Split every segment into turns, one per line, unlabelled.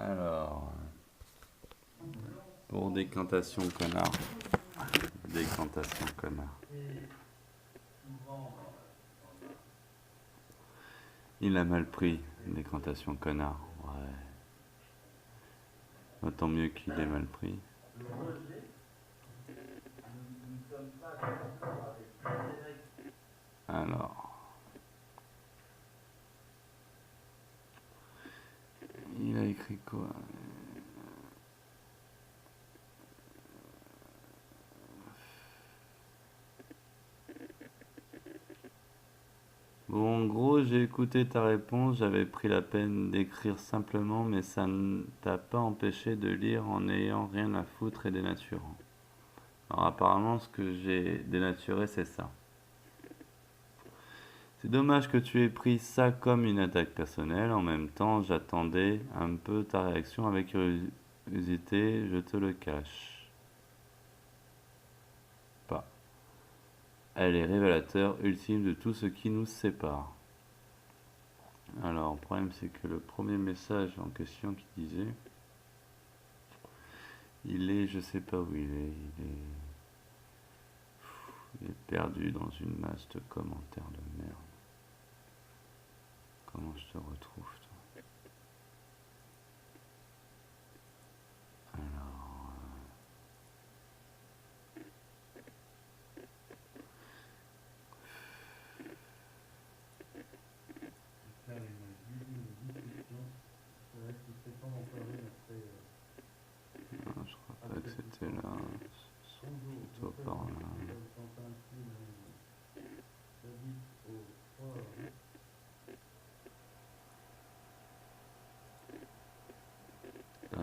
Alors, pour décantation connard. Décantation connard. Il a mal pris, décantation connard. Ouais. Autant mieux qu'il ait mal pris. Alors. Il a écrit quoi? Bon, en gros, j'ai écouté ta réponse, j'avais pris la peine d'écrire simplement, mais ça ne t'a pas empêché de lire en n'ayant rien à foutre et dénaturant. Alors apparemment, ce que j'ai dénaturé, c'est ça. C'est dommage que tu aies pris ça comme une attaque personnelle. En même temps, j'attendais un peu ta réaction avec curiosité, je te le cache pas. Elle est révélateur ultime de tout ce qui nous sépare. Alors, le problème, c'est que le premier message en question qui disait... je sais pas où il est perdu dans une masse de commentaires de merde. Comment je te retrouve, toi? Alors... non, je crois pas que c'était là. C'est plutôt par là.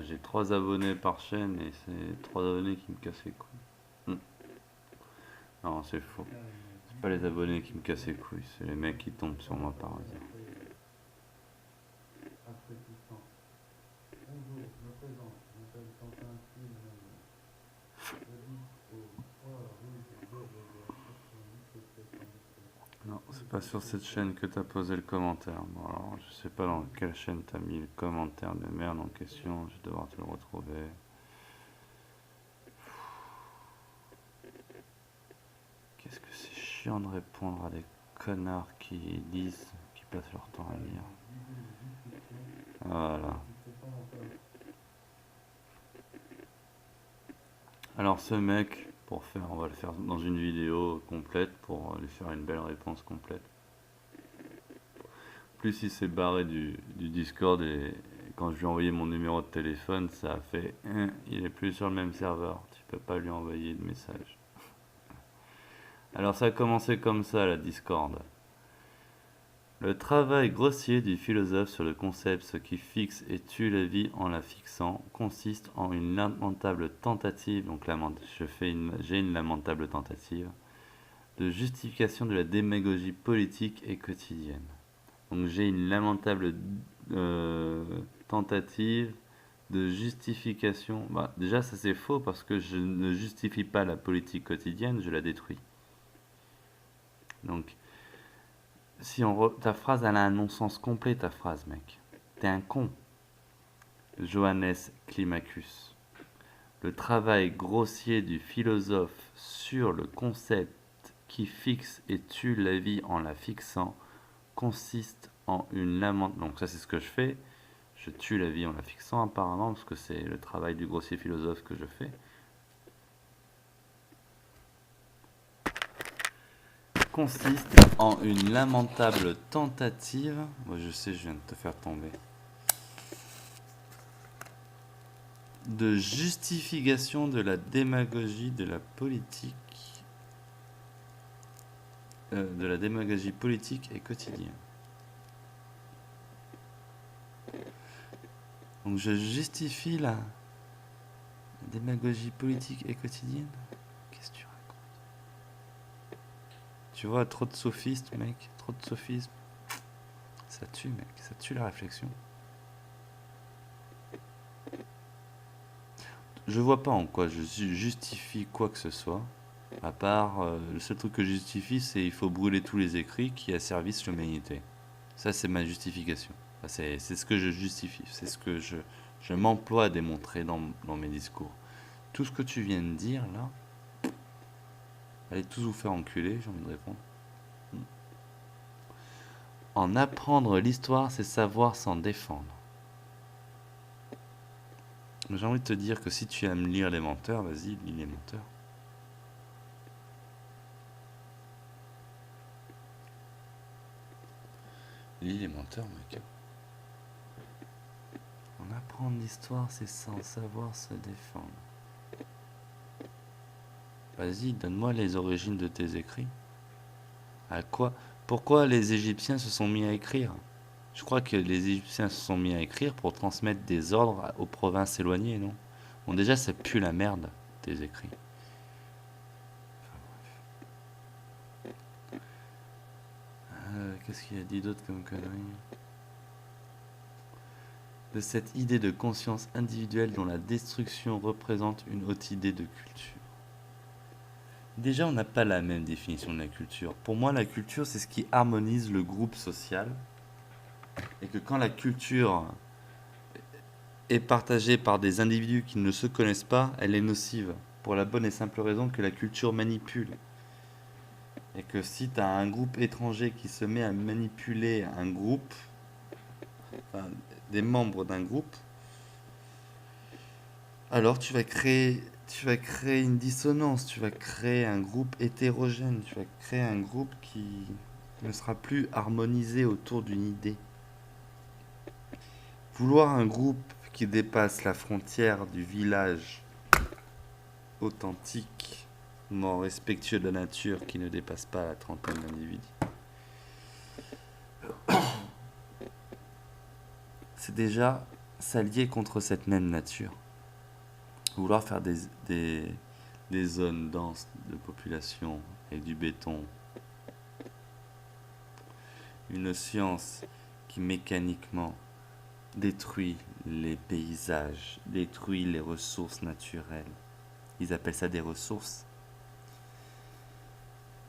J'ai 3 abonnés par chaîne et c'est 3 abonnés qui me cassent les couilles. Non, c'est faux. C'est pas les abonnés qui me cassent les couilles, c'est les mecs qui tombent sur moi par hasard. Non, c'est pas sur cette chaîne que t'as posé le commentaire. Bon, alors, je sais pas dans quelle chaîne t'as mis le commentaire de merde en question, je vais devoir te le retrouver. Qu'est-ce que c'est chiant de répondre à des connards qui lisent, qui passent leur temps à lire. Voilà. Alors ce mec, on va le faire dans une vidéo complète pour lui faire une belle réponse complète. Plus il s'est barré du Discord et quand je lui ai envoyé mon numéro de téléphone, ça a fait il est plus sur le même serveur, tu peux pas lui envoyer de message. Alors ça a commencé comme ça la Discord. Le travail grossier du philosophe sur le concept ce qui fixe et tue la vie en la fixant consiste en une lamentable tentative, donc j'ai une lamentable tentative, de justification de la démagogie politique et quotidienne. Donc j'ai une lamentable tentative de justification. Bah, déjà ça c'est faux parce que je ne justifie pas la politique quotidienne, je la détruis. Donc ta phrase elle a un non-sens complet, ta phrase mec. T'es un con. Johannes Climacus. Le travail grossier du philosophe sur le concept qui fixe et tue la vie en la fixant consiste en une lamentation. Donc ça c'est ce que je fais. Je tue la vie en la fixant apparemment parce que c'est le travail du grossier philosophe que je fais. Consiste en une lamentable tentative. Moi je sais, je viens de te faire tomber. De justification de la démagogie de la politique. De la démagogie politique et quotidienne. Donc je justifie la démagogie politique et quotidienne. Qu'est-ce que tu racontes? Tu vois, trop de sophistes, mec, trop de sophisme. Ça tue, mec, ça tue la réflexion. Je vois pas en quoi je justifie quoi que ce soit. À part, le seul truc que je justifie, c'est il faut brûler tous les écrits qui asservissent l'humanité. Ça, c'est ma justification. C'est ce que je justifie. C'est ce que je Je m'emploie à démontrer dans mes discours. Tout ce que tu viens de dire, là, allez tous vous faire enculer, j'ai envie de répondre. En apprendre l'histoire, c'est savoir s'en défendre. J'ai envie de te dire que si tu aimes lire Les Menteurs, vas-y, lis Les Menteurs. Lis Les Menteurs, mec. En apprendre l'histoire, c'est sans savoir se défendre. Vas-y, donne-moi les origines de tes écrits. À quoi? Pourquoi les Égyptiens se sont mis à écrire? Je crois que les Égyptiens se sont mis à écrire pour transmettre des ordres aux provinces éloignées, non? Bon, déjà, ça pue la merde, tes écrits. Qu'est-ce qu'il a dit d'autre comme connerie? De cette idée de conscience individuelle dont la destruction représente une haute idée de culture. Déjà, on n'a pas la même définition de la culture. Pour moi, la culture, c'est ce qui harmonise le groupe social. Et que quand la culture est partagée par des individus qui ne se connaissent pas, elle est nocive. Pour la bonne et simple raison que la culture manipule. Et que si tu as un groupe étranger qui se met à manipuler un groupe, enfin, des membres d'un groupe, alors tu vas créer une dissonance, tu vas créer un groupe hétérogène, tu vas créer un groupe qui ne sera plus harmonisé autour d'une idée. Vouloir un groupe qui dépasse la frontière du village authentiquement respectueux de la nature, qui ne dépasse pas la trentaine d'individus, c'est déjà s'allier contre cette même nature. Vouloir faire des zones denses de population avec du béton, une science qui mécaniquement détruit les paysages, détruit les ressources naturelles. Ils appellent ça des ressources.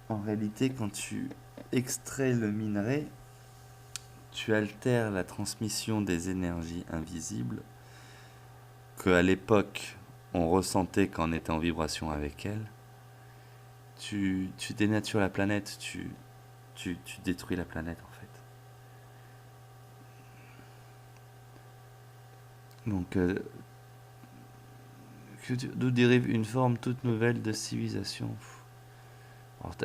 En réalité, quand tu extrais le minerai, tu altères la transmission des énergies invisibles qu'à l'époque on ressentait quand on était en vibration avec elles. Tu dénatures la planète, tu détruis la planète en fait. Donc, d'où dérive une forme toute nouvelle de civilisation. Alors,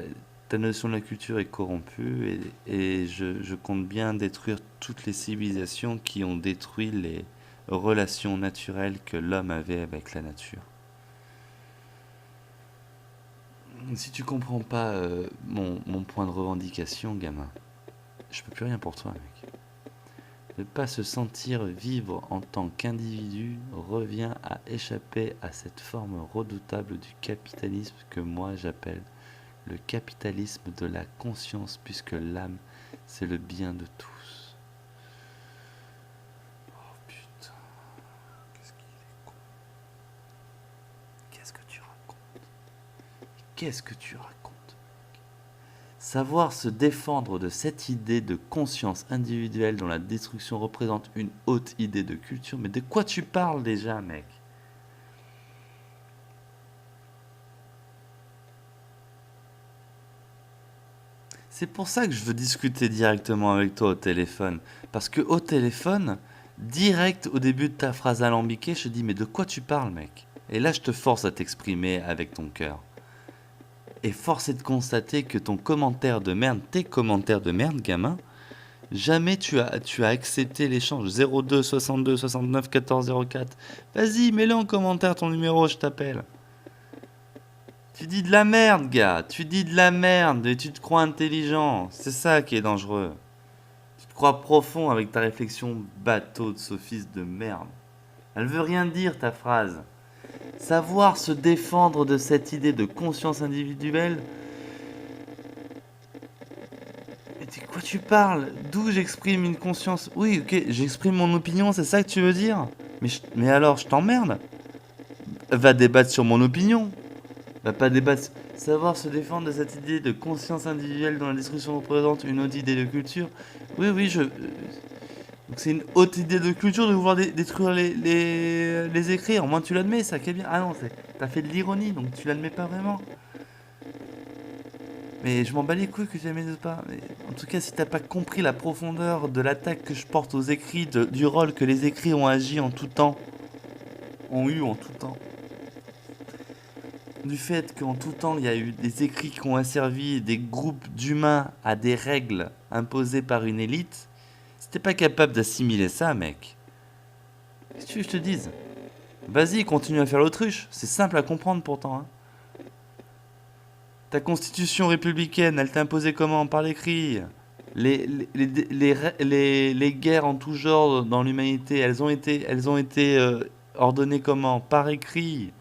ta notion de la culture est corrompue et je compte bien détruire toutes les civilisations qui ont détruit les relations naturelles que l'homme avait avec la nature. Si tu comprends pas mon point de revendication, gamin, je peux plus rien pour toi, mec. Ne pas se sentir vivre en tant qu'individu revient à échapper à cette forme redoutable du capitalisme que moi j'appelle le capitalisme de la conscience, puisque l'âme, c'est le bien de tous. Oh putain, qu'est-ce qu'il est con. Qu'est-ce que tu racontes? Qu'est-ce que tu racontes? Savoir se défendre de cette idée de conscience individuelle dont la destruction représente une haute idée de culture. Mais de quoi tu parles déjà, mec? C'est pour ça que je veux discuter directement avec toi au téléphone. Parce que au téléphone, direct au début de ta phrase alambiquée, je te dis mais de quoi tu parles, mec? Et là, je te force à t'exprimer avec ton cœur. Et force est de constater que ton commentaire de merde, tes commentaires de merde, gamin, jamais tu as accepté l'échange. 02 62 69 14 04. Vas-y, mets-le en commentaire ton numéro, je t'appelle. Tu dis de la merde, gars. Tu dis de la merde et tu te crois intelligent. C'est ça qui est dangereux. Tu te crois profond avec ta réflexion bateau de sophiste de merde. Elle veut rien dire, ta phrase. Savoir se défendre de cette idée de conscience individuelle. Mais de quoi tu parles? D'où j'exprime une conscience? Oui, ok, j'exprime mon opinion, c'est ça que tu veux dire? Mais alors, je t'emmerde? Va débattre sur mon opinion. Va pas débattre. Savoir se défendre de cette idée de conscience individuelle dont la destruction représente une autre idée de culture. Oui, Donc c'est une haute idée de culture de vouloir détruire les écrits. Au moins tu l'admets, ça qui est bien. Ah non, t'as fait de l'ironie, donc tu l'admets pas vraiment. Mais je m'en bats les couilles que tu l'admettes pas. Mais en tout cas, si t'as pas compris la profondeur de l'attaque que je porte aux écrits, du rôle que les écrits ont agi en tout temps, ont eu en tout temps, du fait qu'en tout temps il y a eu des écrits qui ont asservi des groupes d'humains à des règles imposées par une élite, si t'es pas capable d'assimiler ça, mec, qu'est-ce que tu veux que je te dise? Vas-y, continue à faire l'autruche. C'est simple à comprendre pourtant, hein. Ta constitution républicaine, elle t'a imposé comment? Par l'écrit. Les guerres en tout genre dans l'humanité, elles ont été ordonnées comment? Par écrit.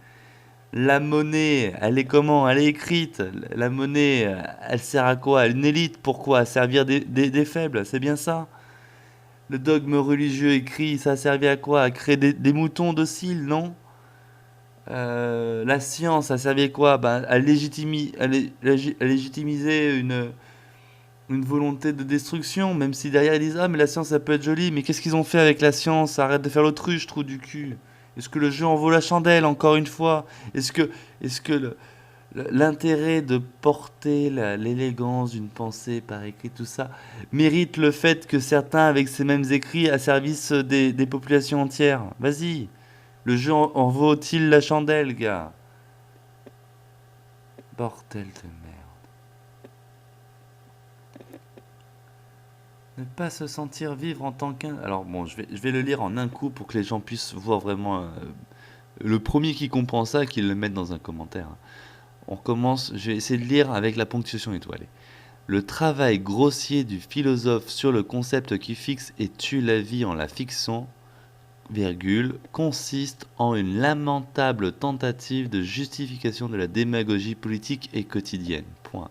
La monnaie, elle est comment? Elle est écrite. La monnaie, elle sert à quoi? Une élite, pourquoi? À servir des faibles, c'est bien ça. Le dogme religieux écrit, ça a servi à quoi? À créer des moutons dociles, non? La science, ça servait à quoi? Bah, à légitimiser une volonté de destruction, même si derrière ils disent ah mais la science ça peut être joli, mais qu'est-ce qu'ils ont fait avec la science? Arrête de faire l'autruche, trou du cul. Est-ce que le jeu en vaut la chandelle encore une fois? Est-ce que l'intérêt de porter l'élégance d'une pensée par écrit, tout ça, mérite le fait que certains avec ces mêmes écrits asservissent des populations entières? Vas-y, le jeu en vaut-il la chandelle, gars? Bordel de merde. Ne pas se sentir vivre en tant qu'un... Alors bon, je vais le lire en un coup pour que les gens puissent voir vraiment... le premier qui comprend ça, qu'il le mette dans un commentaire. On commence, je vais essayer de lire avec la ponctuation étoilée. Le travail grossier du philosophe sur le concept qui fixe et tue la vie en la fixant, virgule, consiste en une lamentable tentative de justification de la démagogie politique et quotidienne. Point.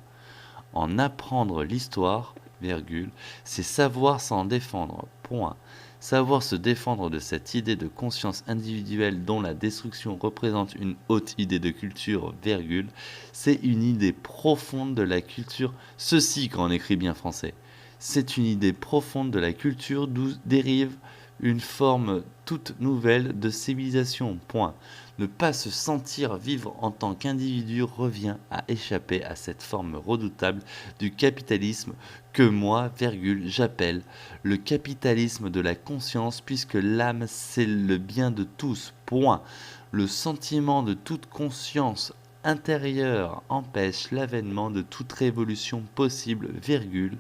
En apprendre l'histoire, virgule, c'est savoir s'en défendre. Point. Savoir se défendre de cette idée de conscience individuelle dont la destruction représente une haute idée de culture, virgule, c'est une idée profonde de la culture. Ceci, quand on écrit bien français, c'est une idée profonde de la culture d'où dérive une forme toute nouvelle de civilisation. Point. Ne pas se sentir vivre en tant qu'individu revient à échapper à cette forme redoutable du capitalisme que moi, virgule, j'appelle le capitalisme de la conscience, puisque l'âme c'est le bien de tous. Point. Le sentiment de toute conscience intérieure empêche l'avènement de toute révolution possible, virgule.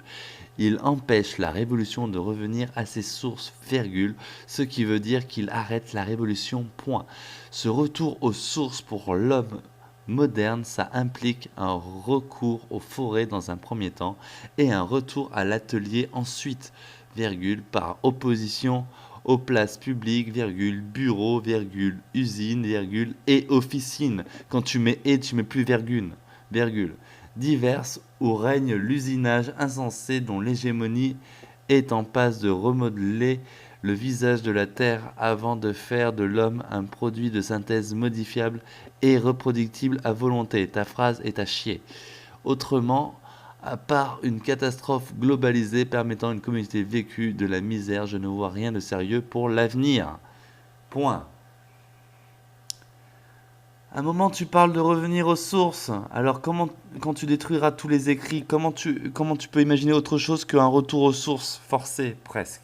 Il empêche la révolution de revenir à ses sources, virgule, ce qui veut dire qu'il arrête la révolution, point. Ce retour aux sources pour l'homme moderne, ça implique un recours aux forêts dans un premier temps et un retour à l'atelier ensuite, virgule, par opposition aux places publiques, virgule, bureaux, virgule, usines, virgule, et officines. Quand tu mets et, tu mets plus virgule, virgule. Diverses où règne l'usinage insensé dont l'hégémonie est en passe de remodeler le visage de la Terre avant de faire de l'homme un produit de synthèse modifiable et reproductible à volonté. Ta phrase est à chier. Autrement, à part une catastrophe globalisée permettant une communauté vécue de la misère, je ne vois rien de sérieux pour l'avenir. Point. À un moment, tu parles de revenir aux sources. Alors, quand tu détruiras tous les écrits, comment tu peux imaginer autre chose qu'un retour aux sources forcé, presque?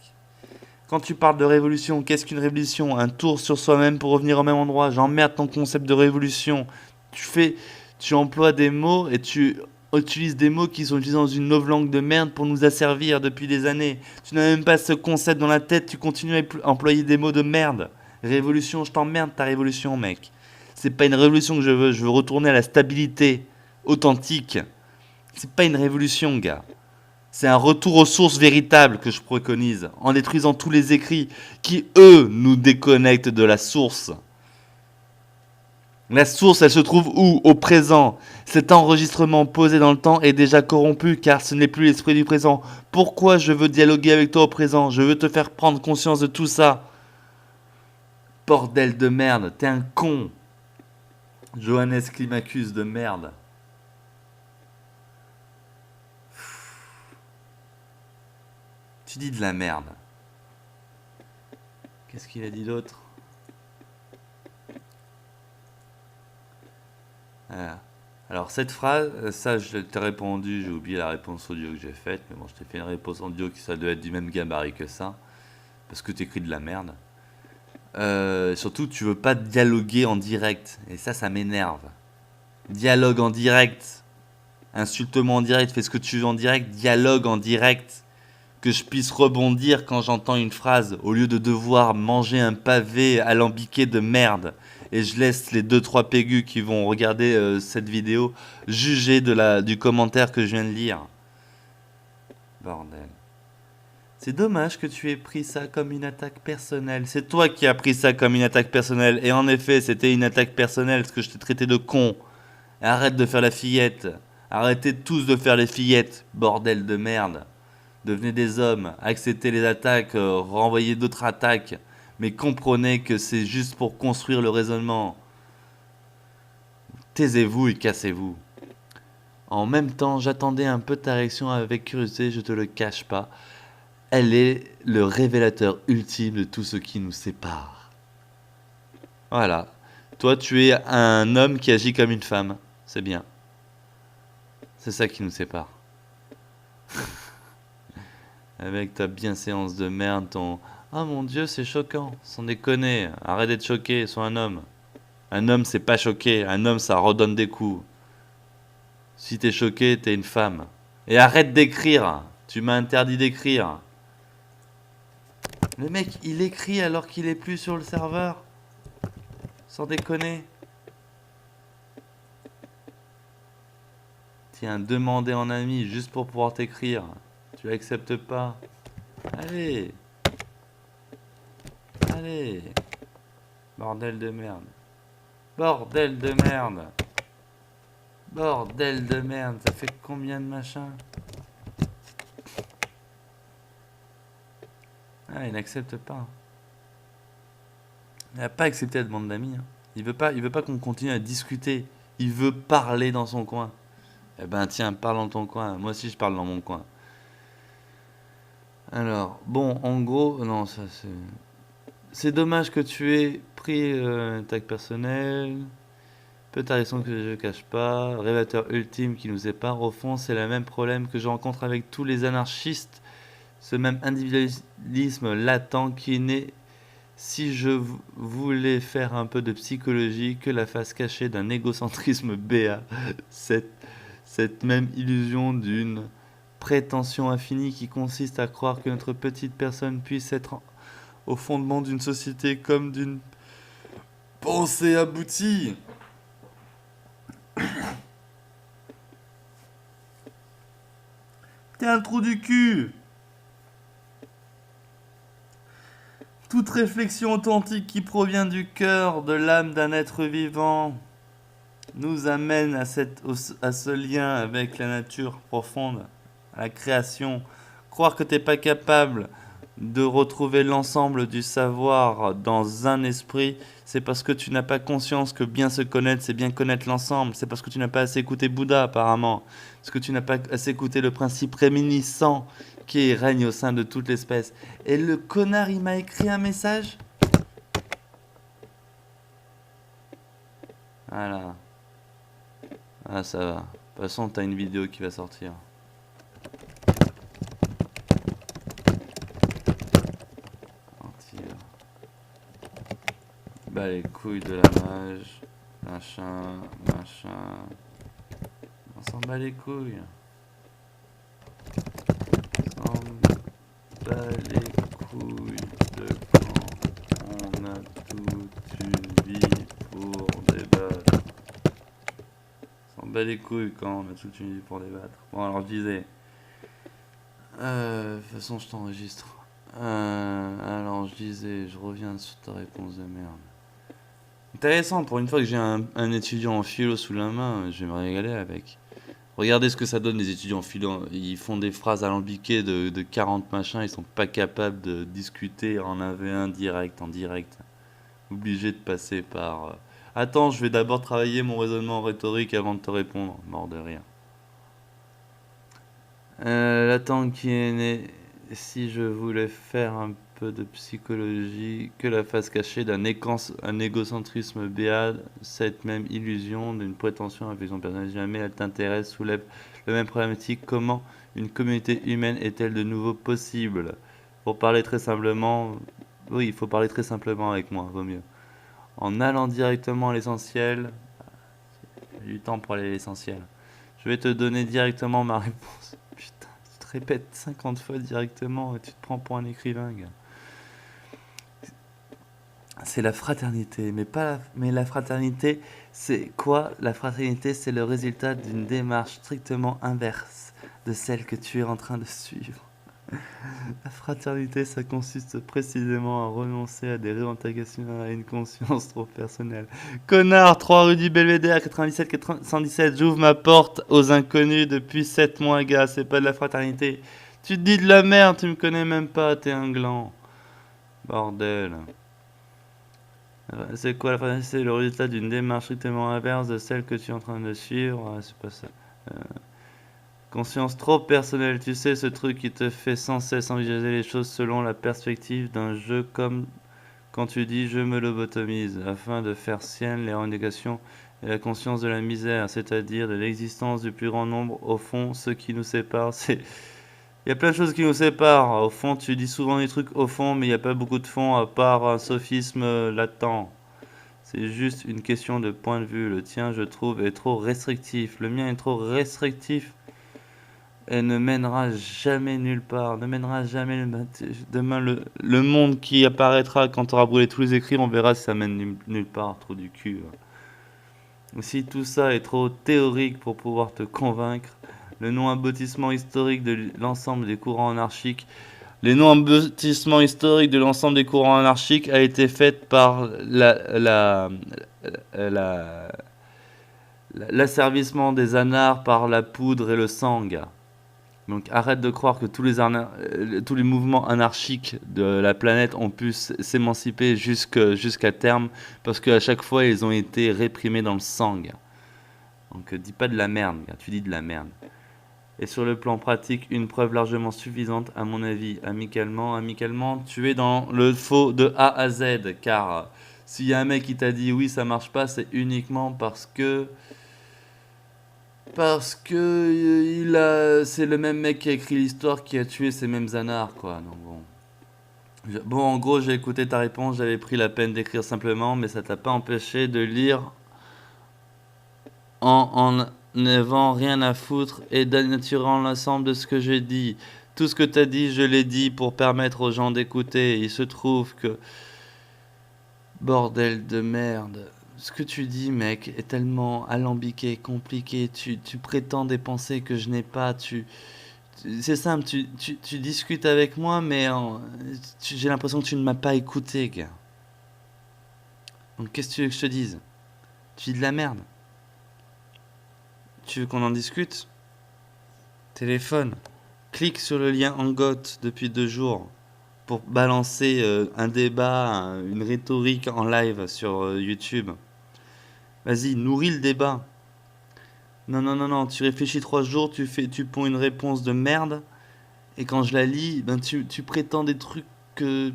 Quand tu parles de révolution, qu'est-ce qu'une révolution? Un tour sur soi-même pour revenir au même endroit. J'emmerde ton concept de révolution. Tu emploies des mots et tu utilises des mots qui sont utilisés dans une novlangue de merde pour nous asservir depuis des années. Tu n'as même pas ce concept dans la tête, tu continues à employer des mots de merde. Révolution, je t'emmerde ta révolution, mec. C'est pas une révolution que je veux retourner à la stabilité authentique. C'est pas une révolution, gars. C'est un retour aux sources véritables que je préconise, en détruisant tous les écrits qui, eux, nous déconnectent de la source. La source, elle se trouve où? Au présent. Cet enregistrement posé dans le temps est déjà corrompu car ce n'est plus l'esprit du présent. Pourquoi je veux dialoguer avec toi au présent? Je veux te faire prendre conscience de tout ça. Bordel de merde, t'es un con. Johannes Climacus de merde. Tu dis de la merde. Qu'est-ce qu'il a dit d'autre? Voilà. Alors cette phrase, ça je t'ai répondu, j'ai oublié la réponse audio que j'ai faite, mais bon, je t'ai fait une réponse audio qui ça doit être du même gabarit que ça, parce que t'écris de la merde. Surtout, tu veux pas dialoguer en direct, et ça m'énerve. Dialogue en direct, insulte-moi en direct, fais ce que tu veux en direct, dialogue en direct, que je puisse rebondir quand j'entends une phrase, au lieu de devoir manger un pavé alambiqué de merde. Et je laisse les 2-3 pégus qui vont regarder cette vidéo juger du commentaire que je viens de lire. Bordel. C'est dommage que tu aies pris ça comme une attaque personnelle. C'est toi qui as pris ça comme une attaque personnelle. Et en effet, c'était une attaque personnelle parce que je t'ai traité de con. Et arrête de faire la fillette. Arrêtez tous de faire les fillettes. Bordel de merde. Devenez des hommes. Acceptez les attaques. Renvoyez d'autres attaques. Mais comprenez que c'est juste pour construire le raisonnement. Taisez-vous et cassez-vous. En même temps, j'attendais un peu ta réaction avec curiosité, je te le cache pas. Elle est le révélateur ultime de tout ce qui nous sépare. Voilà. Toi, tu es un homme qui agit comme une femme. C'est bien. C'est ça qui nous sépare. Avec ta bienséance de merde, ton... Oh mon Dieu, c'est choquant. Sans déconner. Arrête d'être choqué, sois un homme. Un homme, c'est pas choqué. Un homme, ça redonne des coups. Si t'es choqué, t'es une femme. Et arrête d'écrire. Tu m'as interdit d'écrire. Le mec, il écrit alors qu'il est plus sur le serveur. Sans déconner. Tiens, demander en ami juste pour pouvoir t'écrire. Tu acceptes pas. Allez. Allez. Bordel de merde. Bordel de merde. Bordel de merde. Ça fait combien de machins? Ah, il n'accepte pas. Il n'a pas accepté la demande d'amis. Hein. Il veut pas qu'on continue à discuter. Il veut parler dans son coin. Eh ben tiens, parle dans ton coin. Moi aussi je parle dans mon coin. Alors, bon, en gros, non, ça c'est... C'est dommage que tu aies pris une attaque personnelle. Peut-être raison que je ne cache pas. Révélateur ultime qui nous sépare. Au fond, c'est le même problème que je rencontre avec tous les anarchistes. Ce même individualisme latent qui naît, si je voulais faire un peu de psychologie, que la face cachée d'un égocentrisme béat. Cette même illusion d'une prétention infinie qui consiste à croire que notre petite personne puisse être au fondement d'une société comme d'une pensée aboutie. T'es un trou du cul. Toute réflexion authentique qui provient du cœur, de l'âme d'un être vivant, nous amène à ce lien avec la nature profonde, à la création. Croire que t'es pas capable de retrouver l'ensemble du savoir dans un esprit, c'est parce que tu n'as pas conscience que bien se connaître, c'est bien connaître l'ensemble. C'est parce que tu n'as pas assez écouté Bouddha, apparemment. Parce que tu n'as pas assez écouté le principe réminiscent qui règne au sein de toute l'espèce. Et le connard, il m'a écrit un message. Voilà. Ah, ça va. De toute façon, t'as une vidéo qui va sortir. Bah les couilles de la mage, machin. On s'en bat les couilles. On s'en bat les couilles de quand on a toute une vie pour débattre. On s'en bat les couilles quand on a toute une vie pour débattre. Bon alors je disais. De toute façon je t'enregistre. Alors je disais, je reviens sur ta réponse de merde. Intéressant, pour une fois que j'ai un étudiant en philo sous la main, je vais me régaler avec. Regardez ce que ça donne les étudiants en philo. Ils font des phrases alambiquées de 40 machins, ils sont pas capables de discuter en 1v1 direct, en direct. Obligé de passer par... Attends, je vais d'abord travailler mon raisonnement rhétorique avant de te répondre. Mort de rire. L'attente qui est née... Si je voulais faire un peu de psychologie que la face cachée un égocentrisme béat, cette même illusion d'une prétention à vision personnelle. Jamais elle t'intéresse, soulève la même problématique. Comment une communauté humaine est-elle de nouveau possible? Pour parler très simplement, oui, il faut parler très simplement avec moi, vaut mieux. En allant directement à l'essentiel, j'ai du temps pour aller à l'essentiel. Je vais te donner directement ma réponse. Putain, tu te répètes 50 fois directement et tu te prends pour un écrivain, gars. C'est la fraternité, mais la fraternité, c'est quoi? La fraternité, c'est le résultat d'une démarche strictement inverse de celle que tu es en train de suivre. La fraternité, ça consiste précisément à renoncer à des revendications, à une conscience trop personnelle. Connard, 3 rue du Belvédère, 97 117, j'ouvre ma porte aux inconnus depuis 7 mois, gars, c'est pas de la fraternité. Tu te dis de la merde, tu me connais même pas, t'es un gland. Bordel. C'est quoi la fraternité? C'est le résultat d'une démarche strictement inverse de celle que tu es en train de suivre. Ouais, c'est pas ça. Conscience trop personnelle, tu sais, ce truc qui te fait sans cesse envisager les choses selon la perspective d'un jeu, comme quand tu dis je me lobotomise, afin de faire sienne les revendications et la conscience de la misère, c'est-à-dire de l'existence du plus grand nombre. Au fond, ce qui nous sépare, c'est... Il y a plein de choses qui nous séparent. Au fond, tu dis souvent des trucs au fond, mais il n'y a pas beaucoup de fond à part un sophisme latent. C'est juste une question de point de vue. Le tien, je trouve, est trop restrictif. Le mien est trop restrictif et ne mènera jamais nulle part. Ne mènera jamais demain le monde qui apparaîtra quand tu auras brûlé tous les écrits, on verra si ça mène nulle part. Trop du cul. Si tout ça est trop théorique pour pouvoir te convaincre, le non-aboutissement historique de l'ensemble des courants anarchiques, les non-aboutissements historiques de l'ensemble des courants anarchiques a été fait par l'asservissement des anards par la poudre et le sang, gars. Donc arrête de croire que tous les mouvements anarchiques de la planète ont pu s'émanciper jusqu'à terme, parce qu'à chaque fois ils ont été réprimés dans le sang, gars. Donc dis pas de la merde, gars, tu dis de la merde. Et sur le plan pratique, une preuve largement suffisante, à mon avis, amicalement, tu es dans le faux de A à Z, car s'il y a un mec qui t'a dit oui ça marche pas, c'est uniquement parce que c'est le même mec qui a écrit l'histoire qui a tué ces mêmes anards, quoi. Donc bon, en gros, j'ai écouté ta réponse, j'avais pris la peine d'écrire simplement, mais ça t'a pas empêché de lire en n'avant rien à foutre et dénaturant l'ensemble de ce que j'ai dit. Tout ce que t'as dit, je l'ai dit pour permettre aux gens d'écouter. Il se trouve que... Bordel de merde. Ce que tu dis, mec, est tellement alambiqué, compliqué. Tu prétends des pensées que je n'ai pas. C'est simple, tu discutes avec moi, mais j'ai l'impression que tu ne m'as pas écouté, gars. Donc qu'est-ce que tu veux que je te dise? Tu dis de la merde. Tu veux qu'on en discute? Téléphone. Clique sur le lien Hangout depuis 2 jours pour balancer un débat, une rhétorique en live sur YouTube. Vas-y, nourris le débat. Non, non, non, non, tu réfléchis 3 jours, tu ponds une réponse de merde, et quand je la lis, ben tu prétends des trucs que...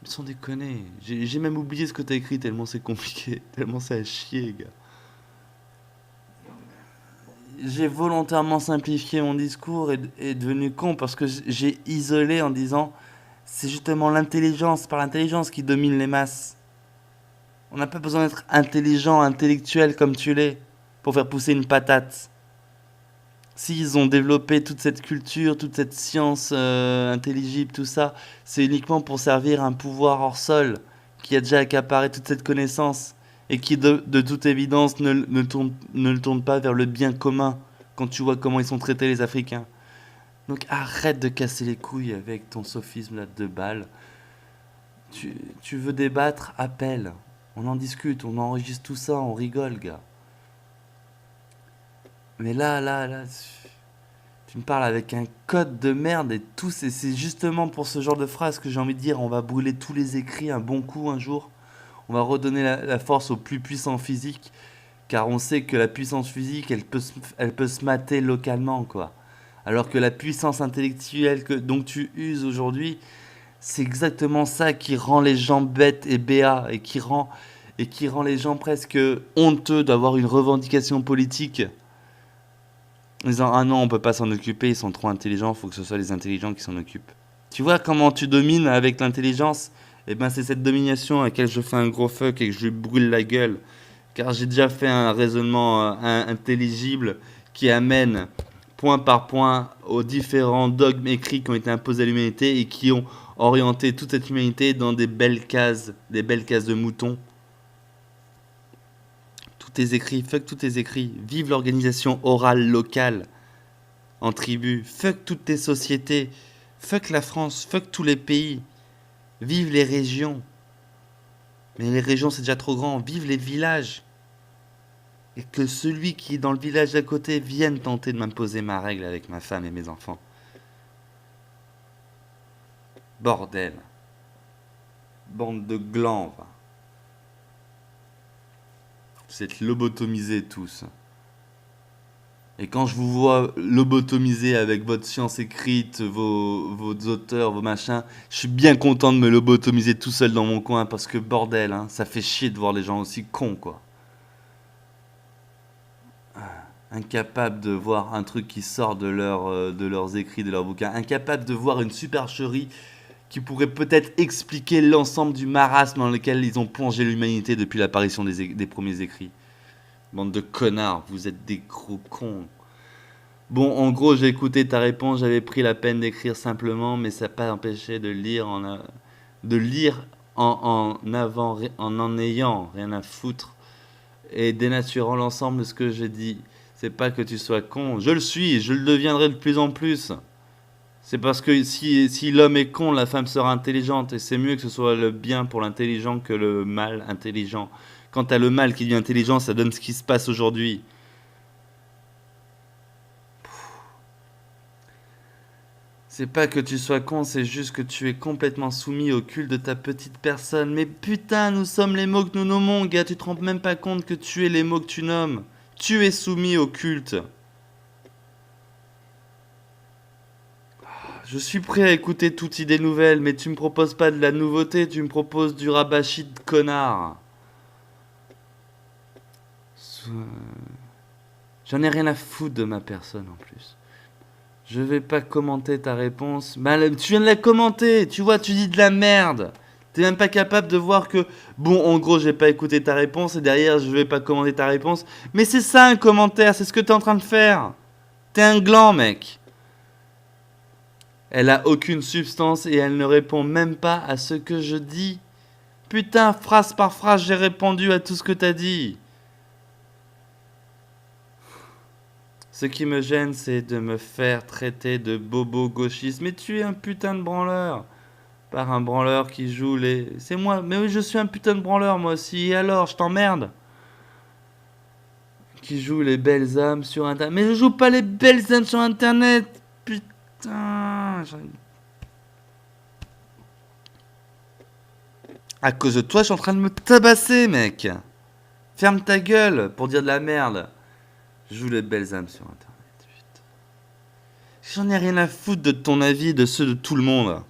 sans déconner. J'ai même oublié ce que t'as écrit tellement c'est compliqué, tellement c'est à chier, gars. J'ai volontairement simplifié mon discours et devenu con parce que j'ai isolé en disant c'est justement l'intelligence, par l'intelligence qui domine les masses. On n'a pas besoin d'être intelligent, intellectuel comme tu l'es pour faire pousser une patate. S'ils ont développé toute cette culture, toute cette science intelligible, tout ça, c'est uniquement pour servir un pouvoir hors sol qui a déjà accaparé toute cette connaissance et qui, de toute évidence, ne le tourne pas vers le bien commun quand tu vois comment ils sont traités les Africains. Donc arrête de casser les couilles avec ton sophisme là de 2 balles. Tu veux débattre, appelle. On en discute, on enregistre tout ça, on rigole, gars. Mais là, tu me parles avec un code de merde et tout, c'est justement pour ce genre de phrase que j'ai envie de dire, on va brûler tous les écrits un bon coup un jour. On va redonner la force aux plus puissants physiques, car on sait que la puissance physique, elle peut se mater localement, quoi. Alors que la puissance intellectuelle dont tu uses aujourd'hui, C'est exactement ça qui rend les gens bêtes et béats et qui rend les gens presque honteux d'avoir une revendication politique. En disant ah non, on peut pas s'en occuper, ils sont trop intelligents, faut que ce soit les intelligents qui s'en occupent. Tu vois comment tu domines avec l'intelligence? Eh ben c'est cette domination à laquelle je fais un gros fuck et que je lui brûle la gueule. Car j'ai déjà fait un raisonnement intelligible qui amène point par point aux différents dogmes écrits qui ont été imposés à l'humanité et qui ont orienté toute cette humanité dans des belles cases de moutons. Tout est écrit, fuck tout est écrit. Vive l'organisation orale locale en tribu. Fuck toutes tes sociétés. Fuck la France, fuck tous les pays. Vive les régions. Mais les régions c'est déjà trop grand. Vive les villages. Et que celui qui est dans le village d'à côté vienne tenter de m'imposer ma règle avec ma femme et mes enfants. Bordel. Bande de glands, va. Vous êtes lobotomisés tous. Et quand je vous vois lobotomiser avec votre science écrite, vos auteurs, vos machins, je suis bien content de me lobotomiser tout seul dans mon coin parce que bordel, hein, ça fait chier de voir les gens aussi cons, quoi. Incapables de voir un truc qui sort de leurs écrits, de leurs bouquins. Incapables de voir une supercherie qui pourrait peut-être expliquer l'ensemble du marasme dans lequel ils ont plongé l'humanité depuis l'apparition des premiers écrits. Bande de connards, vous êtes des gros cons. Bon, en gros, j'ai écouté ta réponse, j'avais pris la peine d'écrire simplement, mais ça n'a pas empêché de lire en ayant rien à foutre et dénaturant l'ensemble de ce que j'ai dit. C'est pas que tu sois con, je le suis, je le deviendrai de plus en plus. C'est parce que si l'homme est con, la femme sera intelligente. Et c'est mieux que ce soit le bien pour l'intelligent que le mal intelligent. Quand t'as le mal qui devient intelligent, ça donne ce qui se passe aujourd'hui. C'est pas que tu sois con, c'est juste que tu es complètement soumis au culte de ta petite personne. Mais putain, nous sommes les mots que nous nommons, gars. Tu te rends même pas compte que tu es les mots que tu nommes. Tu es soumis au culte. Je suis prêt à écouter toute idée nouvelle, mais tu me proposes pas de la nouveauté, tu me proposes du rabâchis de connard. J'en ai rien à foutre de ma personne en plus. Je vais pas commenter ta réponse. Bah, tu viens de la commenter, tu vois, tu dis de la merde. T'es même pas capable de voir que, bon, en gros, j'ai pas écouté ta réponse et derrière, je vais pas commenter ta réponse. Mais c'est ça un commentaire, c'est ce que t'es en train de faire. T'es un gland, mec. Elle a aucune substance et elle ne répond même pas à ce que je dis. Putain, phrase par phrase, j'ai répondu à tout ce que t'as dit. Ce qui me gêne, c'est de me faire traiter de bobo gauchiste. Mais tu es un putain de branleur. Par un branleur qui joue les... C'est moi. Mais oui, je suis un putain de branleur, moi aussi. Et alors, je t'emmerde. Qui joue les belles âmes sur Internet. Mais je joue pas les belles âmes sur Internet. Putain. À cause de toi, je suis en train de me tabasser, mec. Ferme ta gueule pour dire de la merde. Je joue les belles âmes sur Internet. Putain. J'en ai rien à foutre de ton avis, de ceux de tout le monde.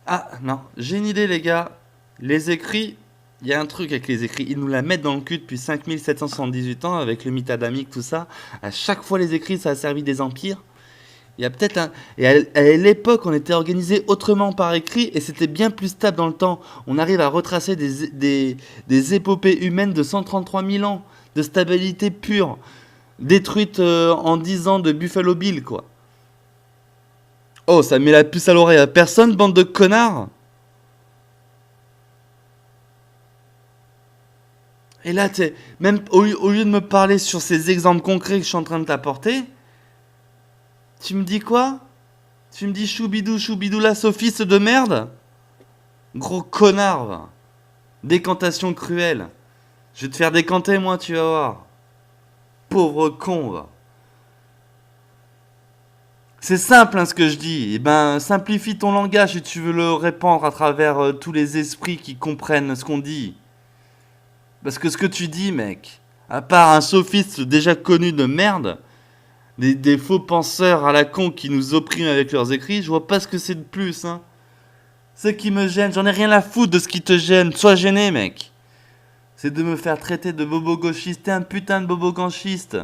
Ah, non, j'ai une idée, les gars. Les écrits, il y a un truc avec les écrits. Ils nous la mettent dans le cul depuis 5778 ans avec le mythe adamique, tout ça. À chaque fois, les écrits, ça a servi des empires. Il y a peut-être un... Et à l'époque, on était organisé autrement par écrit et c'était bien plus stable dans le temps. On arrive à retracer des épopées humaines de 133 000 ans de stabilité pure, détruite en 10 ans de Buffalo Bill, quoi. Oh, ça met la puce à l'oreille à personne, bande de connards. Et là, même au lieu de me parler sur ces exemples concrets que je suis en train de t'apporter, tu me dis quoi? Tu me dis choubidou la sophiste de merde? Gros connard, va. Décantation cruelle. Je vais te faire décanter, moi, tu vas voir. Pauvre con, va. C'est simple, hein, ce que je dis. Eh ben, simplifie ton langage si tu veux le répandre à travers tous les esprits qui comprennent ce qu'on dit. Parce que ce que tu dis, mec, à part un sophiste déjà connu de merde, Des faux penseurs à la con qui nous oppriment avec leurs écrits, je vois pas ce que c'est de plus, hein. Ce qui me gêne, j'en ai rien à foutre de ce qui te gêne. Sois gêné, mec. C'est de me faire traiter de bobo gauchiste. T'es un putain de bobo gauchiste.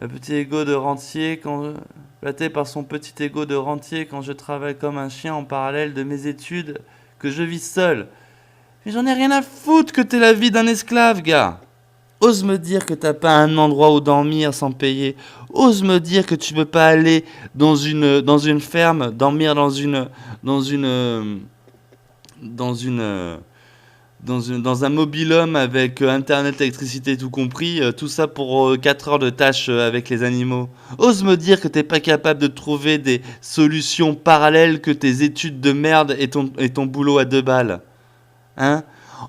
Le petit ego de rentier, flatté par son petit ego de rentier quand je travaille comme un chien en parallèle de mes études, que je vis seul. Mais j'en ai rien à foutre que t'aies la vie d'un esclave, gars. Ose me dire que t'as pas un endroit où dormir sans payer. Ose me dire que tu peux pas aller dans une ferme, dormir dans une, dans une, dans un mobil-home avec internet, électricité, tout compris. Tout ça pour 4 heures de tâches avec les animaux. Ose me dire que t'es pas capable de trouver des solutions parallèles que tes études de merde et ton boulot à 2 balles. Hein?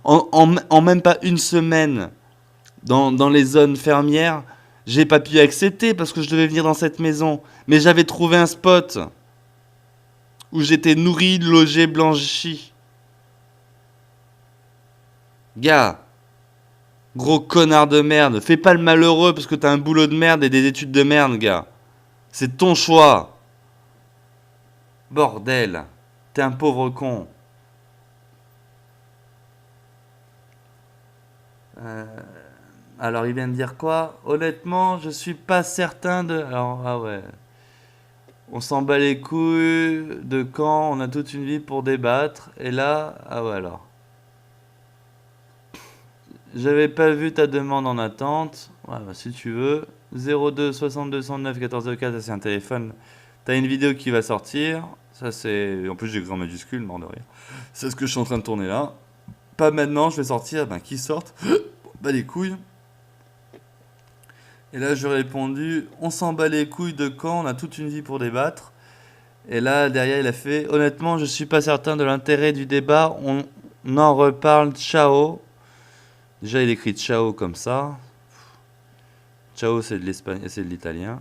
En même pas une semaine. Dans les zones fermières, j'ai pas pu accepter parce que je devais venir dans cette maison. Mais j'avais trouvé un spot où j'étais nourri, logé, blanchi. Gars, gros connard de merde, fais pas le malheureux parce que t'as un boulot de merde et des études de merde, gars. C'est ton choix. Bordel, t'es un pauvre con. Euh, alors il vient de dire quoi? Honnêtement, je suis pas certain de... Alors, ah ouais. On s'en bat les couilles de quand on a toute une vie pour débattre. Et là, ah ouais alors. J'avais pas vu ta demande en attente. Ouais, bah, si tu veux. 02 62 109 14 04, ça c'est un téléphone. T'as une vidéo qui va sortir. Ça c'est. En plus j'ai écrit en majuscule, mort de rire. C'est ce que je suis en train de tourner là. Pas maintenant, je vais sortir. Ben qui sortent. Bah les couilles. Et là je répondu, on s'en bat les couilles de quand on a toute une vie pour débattre. Et là derrière il a fait, honnêtement je suis pas certain de l'intérêt du débat, on en reparle, ciao. Déjà il écrit ciao comme ça. Ciao c'est de l'espagnol, c'est de l'italien.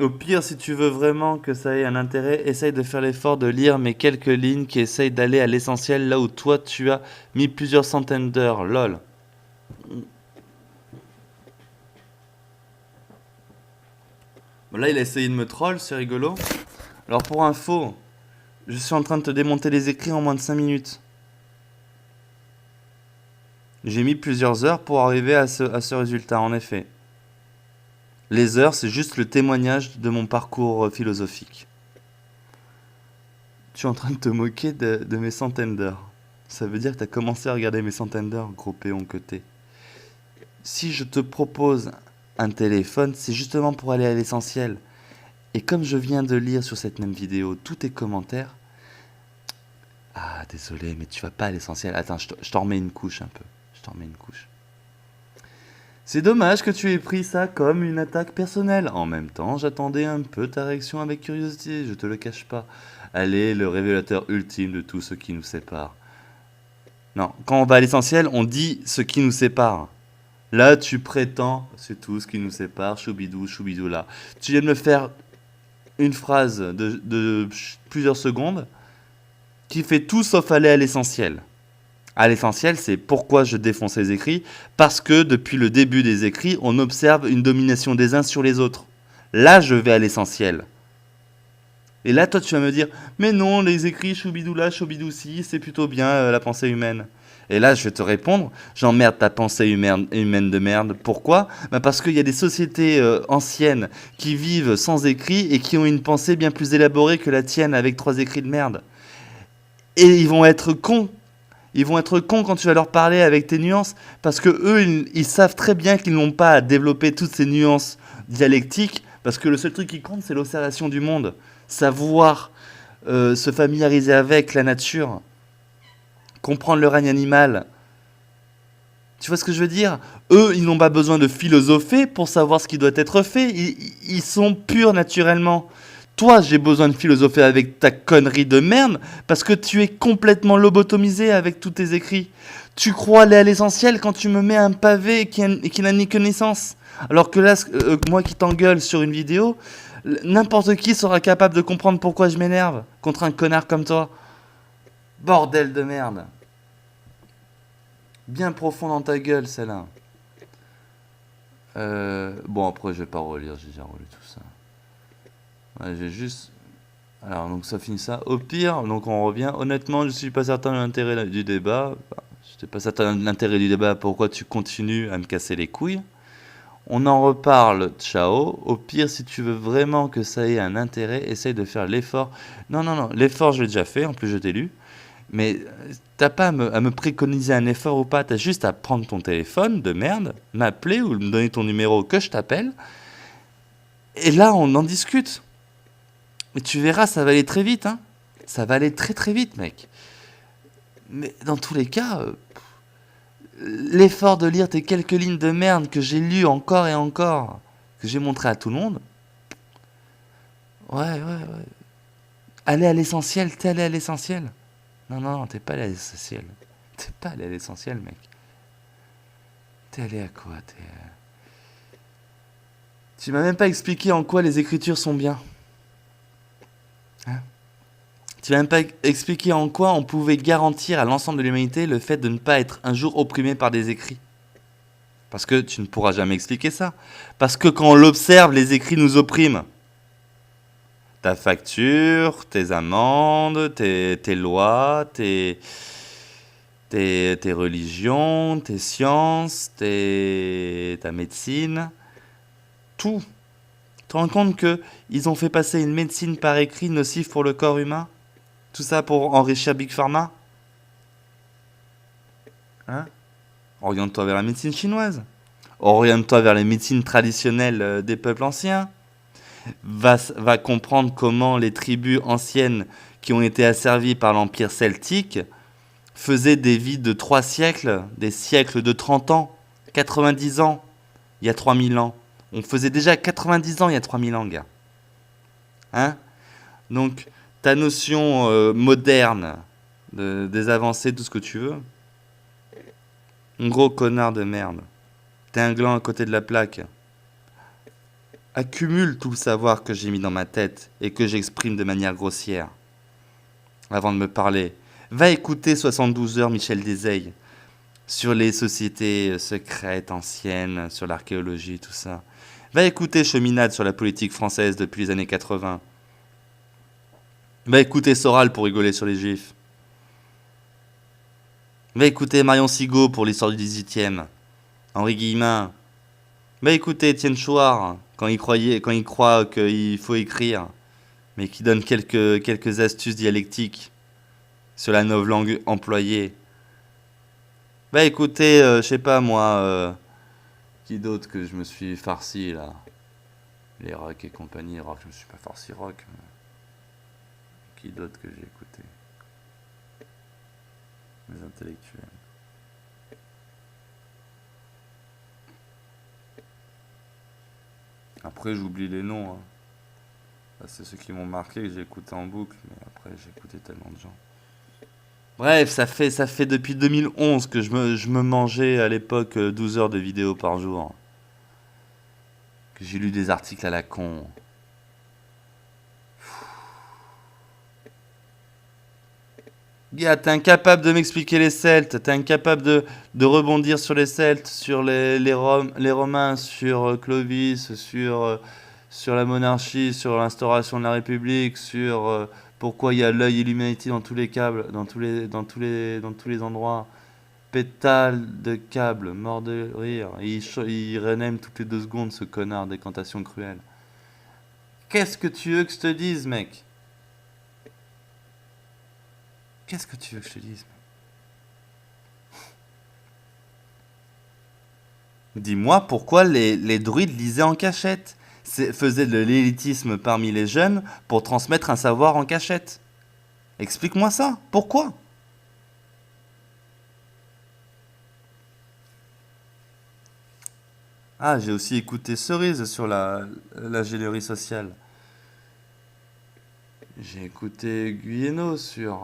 Au pire si tu veux vraiment que ça ait un intérêt, essaye de faire l'effort de lire mes quelques lignes qui essayent d'aller à l'essentiel là où toi tu as mis plusieurs centaines d'heures, lol. Bon, là, il a essayé de me troll, c'est rigolo. Alors, pour info, je suis en train de te démonter les écrits en moins de 5 minutes. J'ai mis plusieurs heures pour arriver à ce résultat, en effet. Les heures, c'est juste le témoignage de mon parcours philosophique. Tu es en train de te moquer de mes centaines d'heures. Ça veut dire que tu as commencé à regarder mes centaines d'heures, gros péon que t'es. Si je te propose un téléphone, c'est justement pour aller à l'essentiel. Et comme je viens de lire sur cette même vidéo tous tes commentaires, ah désolé, mais tu vas pas à l'essentiel. Attends, je t'en remets une couche un peu. Je t'en remets une couche. C'est dommage que tu aies pris ça comme une attaque personnelle. En même temps, j'attendais un peu ta réaction avec curiosité, je te le cache pas. Allez, le révélateur ultime de tout ce qui nous sépare. Non, quand on va à l'essentiel, on dit ce qui nous sépare. Là, tu prétends, c'est tout ce qui nous sépare, choubidou, choubidou là. Tu viens de me faire une phrase de plusieurs secondes qui fait tout sauf aller à l'essentiel. À l'essentiel, c'est pourquoi je défonce les écrits, parce que depuis le début des écrits, on observe une domination des uns sur les autres. Là, je vais à l'essentiel. Et là, toi, tu vas me dire, mais non, les écrits choubidou là, choubidou si, c'est plutôt bien la pensée humaine. Et là, je vais te répondre, j'emmerde ta pensée humaine de merde. Pourquoi? Parce qu'il y a des sociétés anciennes qui vivent sans écrit et qui ont une pensée bien plus élaborée que la tienne avec 3 écrits de merde. Et ils vont être cons. Ils vont être cons quand tu vas leur parler avec tes nuances, parce que eux, ils savent très bien qu'ils n'ont pas à développer toutes ces nuances dialectiques, parce que le seul truc qui compte, c'est l'observation du monde. Savoir se familiariser avec la nature. Comprendre le règne animal. Tu vois ce que je veux dire? Eux, ils n'ont pas besoin de philosopher pour savoir ce qui doit être fait. Ils sont purs naturellement. Toi, j'ai besoin de philosopher avec ta connerie de merde parce que tu es complètement lobotomisé avec tous tes écrits. Tu crois aller à l'essentiel quand tu me mets un pavé qui n'a ni connaissance. Alors que là, moi qui t'engueule sur une vidéo, n'importe qui sera capable de comprendre pourquoi je m'énerve contre un connard comme toi. Bordel de merde. Bien profond dans ta gueule, celle-là. Bon, après, je vais pas relire, j'ai déjà relu tout ça. Ouais, j'ai juste. Alors, donc ça finit ça. Au pire, donc on revient. Honnêtement, je suis pas certain de l'intérêt du débat. Enfin, je suis pas certain de l'intérêt du débat. Pourquoi tu continues à me casser les couilles? On en reparle, ciao. Au pire, si tu veux vraiment que ça ait un intérêt, essaye de faire l'effort. Non, non, non, l'effort, je l'ai déjà fait. En plus, je t'ai lu. Mais t'as pas à me préconiser un effort ou pas. T'as juste à prendre ton téléphone de merde, m'appeler ou me donner ton numéro que je t'appelle. Et là, on en discute. Mais tu verras, ça va aller très vite, hein. Ça va aller très très vite, mec. Mais dans tous les cas, l'effort de lire tes quelques lignes de merde que j'ai lues encore et encore, que j'ai montré à tout le monde, ouais, ouais, ouais. Aller à l'essentiel, t'es allé à l'essentiel. Non, non, non, t'es pas allé à l'essentiel. T'es pas allé à l'essentiel, mec. T'es allé à quoi? Tu m'as même pas expliqué en quoi les écritures sont bien. Hein. Tu m'as même pas expliqué en quoi on pouvait garantir à l'ensemble de l'humanité le fait de ne pas être un jour opprimé par des écrits. Parce que tu ne pourras jamais expliquer ça. Parce que quand on l'observe, les écrits nous oppriment. Ta facture, tes amendes, tes lois, tes religions, tes sciences, ta médecine, tout. Tu te rends compte qu'ils ont fait passer une médecine par écrit nocive pour le corps humain? Tout ça pour enrichir Big Pharma? Hein? Oriente-toi vers la médecine chinoise. Oriente-toi vers les médecines traditionnelles des peuples anciens. Va comprendre comment les tribus anciennes qui ont été asservies par l'Empire celtique faisaient des vies de 3 siècles, des siècles de 30 ans, 90 ans, il y a 3000 ans. On faisait déjà 90 ans il y a 3000 ans, gars. Hein? Donc, ta notion moderne des avancées, tout ce que tu veux, un gros connard de merde. T'es un gland à côté de la plaque. Accumule tout le savoir que j'ai mis dans ma tête et que j'exprime de manière grossière. Avant de me parler, va écouter 72 heures Michel Deseille sur les sociétés secrètes anciennes, sur l'archéologie, tout ça. Va écouter Cheminade sur la politique française depuis les années 80. Va écouter Soral pour rigoler sur les juifs. Va écouter Marion Sigaud pour l'histoire du 18e. Henri Guillemin. Va écouter Étienne Chouard quand il croit qu'il faut écrire, mais qui donne quelques astuces dialectiques sur la nouvelle langue employée. Va écouter, je sais pas moi, qui d'autre que je me suis farci là? Les rock et compagnie, rock, je me suis pas farci rock. Mais qui d'autre que j'ai écouté? Les intellectuels. Après, j'oublie les noms. Hein. Là, c'est ceux qui m'ont marqué que j'ai écouté en boucle, mais après, j'ai écouté tellement de gens. Bref, ça fait depuis 2011 que je me mangeais à l'époque 12 heures de vidéos par jour. Que j'ai lu des articles à la con. Gars, t'es incapable de m'expliquer les Celtes, t'es incapable de rebondir sur les Celtes, sur les Romains, sur Clovis, sur la monarchie, sur l'instauration de la République, sur pourquoi il y a l'œil Illuminati dans tous les câbles, dans tous les endroits. Pétale de câble, mort de rire. Il renème toutes les 2 secondes, ce connard, décantation cruelle. Qu'est-ce que tu veux que je te dise, mec? Qu'est-ce que tu veux que je te dise? Dis-moi pourquoi les druides lisaient en cachette, faisaient de l'élitisme parmi les jeunes pour transmettre un savoir en cachette. Explique-moi ça, pourquoi? Ah, j'ai aussi écouté Cerise sur l'ingénierie sociale. J'ai écouté Guyeno sur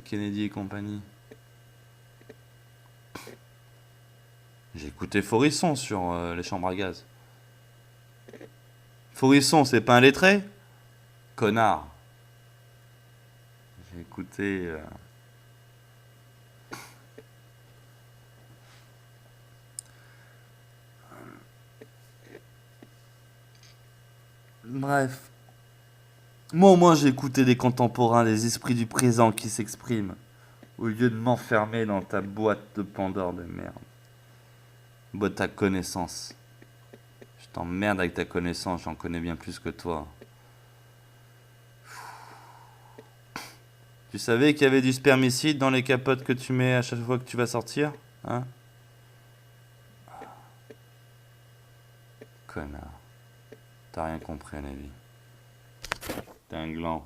Kennedy et compagnie. J'ai écouté Forisson sur les chambres à gaz. Forisson, c'est pas un lettré? Connard. J'ai écouté. Bref. Moi, au moins, j'ai écouté des contemporains, des esprits du présent qui s'expriment, au lieu de m'enfermer dans ta boîte de Pandore de merde. Boîte à connaissances. Je t'emmerde avec ta connaissance, j'en connais bien plus que toi. Tu savais qu'il y avait du spermicide dans les capotes que tu mets à chaque fois que tu vas sortir? Hein? Connard. T'as rien compris à la vie. T'es un gland.